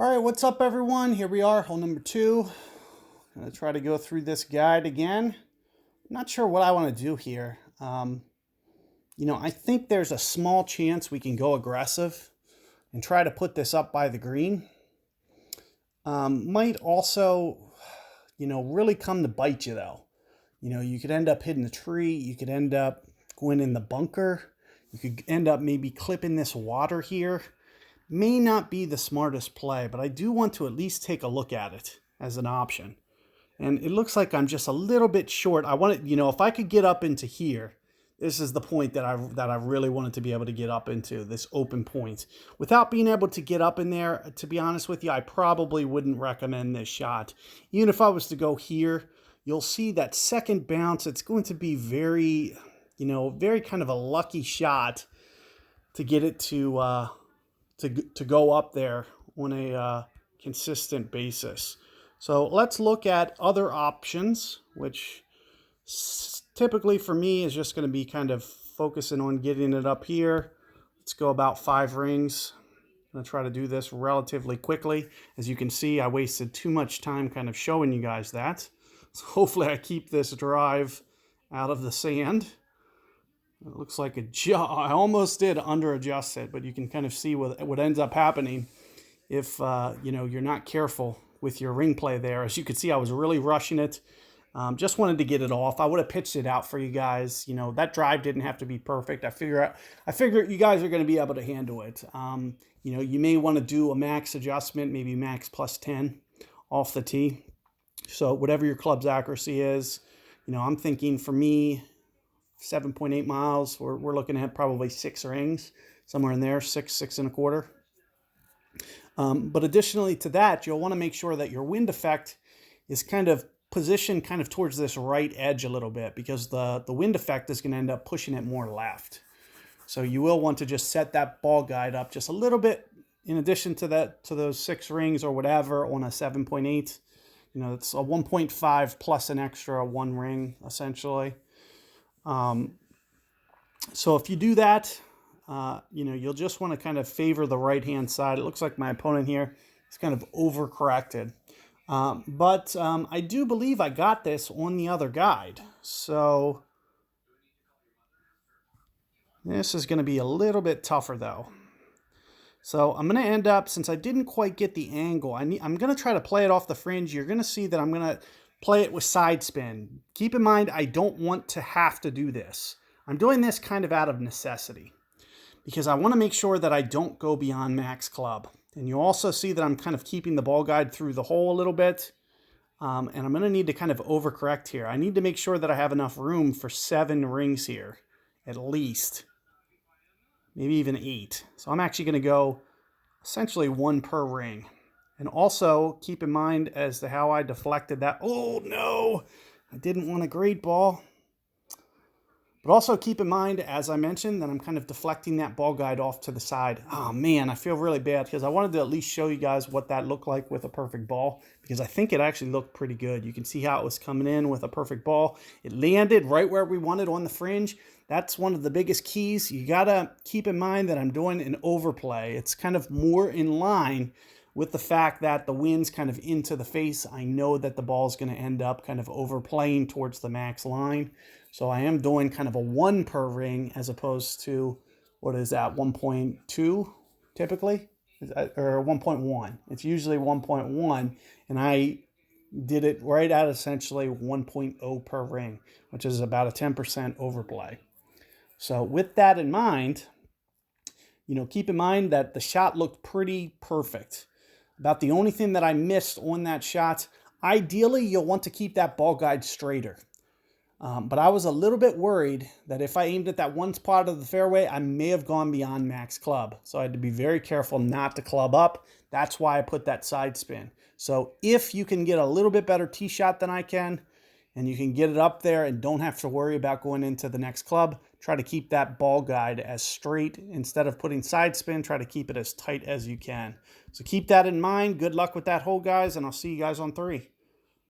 All right, what's up, everyone? Here we are, hole number 2. I'm going to try to go through this guide again. Not sure what I want to do here. I think there's a small chance we can go aggressive and try to put this up by the green. Might also, really come to bite you, though. You could end up hitting the tree. You could end up going in the bunker. You could end up maybe clipping this water here. May not be the smartest play, but I do want to at least take a look at it as an option. And it looks like I'm just a little bit short. I want it, if I could get up into here, this is the point that I really wanted to be able to get up into, this open point. Without being able to get up in there, to be honest with you, I probably wouldn't recommend this shot. Even if I was to go here, you'll see that second bounce, it's going to be very kind of a lucky shot to get it to go up there on a consistent basis. So let's look at other options, which typically for me is just going to be kind of focusing on getting it up here. Let's go about 5 rings. I'm going to try to do this relatively quickly. As you can see, I wasted too much time kind of showing you guys that. So hopefully I keep this drive out of the sand. It looks like I almost did under adjust it, but you can kind of see what ends up happening if you're not careful with your ring play there. As you can see, I was really rushing it. Just wanted to get it off. I would have pitched it out for you guys. That drive didn't have to be perfect. I figure you guys are going to be able to handle it. You may want to do a max adjustment, maybe max plus 10 off the tee. So whatever your club's accuracy is, I'm thinking for me, 7.8 miles. We're looking at probably 6 rings, somewhere in there, 6 and a quarter. But additionally to that, you'll want to make sure that your wind effect is kind of positioned kind of towards this right edge a little bit, because the wind effect is going to end up pushing it more left. So you will want to just set that ball guide up just a little bit in addition to those 6 rings or whatever on a 7.8. It's a 1.5 plus an extra 1 ring essentially. So if you do that, you'll just want to kind of favor the right-hand side. It looks like my opponent here is kind of overcorrected. But I do believe I got this on the other guide. So this is going to be a little bit tougher though. So I'm going to end up, since I didn't quite get the angle, I'm going to try to play it off the fringe. You're going to see that I'm going to play it with side spin. Keep in mind, I don't want to have to do this. I'm doing this kind of out of necessity because I want to make sure that I don't go beyond max club. And you also see that I'm kind of keeping the ball guide through the hole a little bit. And I'm going to need to kind of overcorrect here. I need to make sure that I have enough room for 7 rings here, at least. Maybe even 8. So I'm actually going to go essentially 1 per ring. And also keep in mind as to how I deflected that. Oh no, I didn't want a great ball. But also keep in mind, as I mentioned, that I'm kind of deflecting that ball guide off to the side. Oh man, I feel really bad because I wanted to at least show you guys what that looked like with a perfect ball, because I think it actually looked pretty good. You can see how it was coming in with a perfect ball. It landed right where we wanted on the fringe. That's one of the biggest keys. You gotta keep in mind that I'm doing an overplay. It's kind of more in line with the fact that the wind's kind of into the face. I know that the ball's going to end up kind of overplaying towards the max line. So I am doing kind of a 1 per ring as opposed to, what is that, 1.2 typically? Or 1.1. It's usually 1.1. And I did it right at essentially 1.0 per ring, which is about a 10% overplay. So with that in mind, keep in mind that the shot looked pretty perfect. About the only thing that I missed on that shot, ideally you'll want to keep that ball guide straighter. But I was a little bit worried that if I aimed at that one spot of the fairway, I may have gone beyond max club. So I had to be very careful not to club up. That's why I put that side spin. So if you can get a little bit better tee shot than I can, and you can get it up there and don't have to worry about going into the next club, try to keep that ball guide as straight. Instead of putting side spin, try to keep it as tight as you can. So keep that in mind. Good luck with that hole, guys, and I'll see you guys on 3.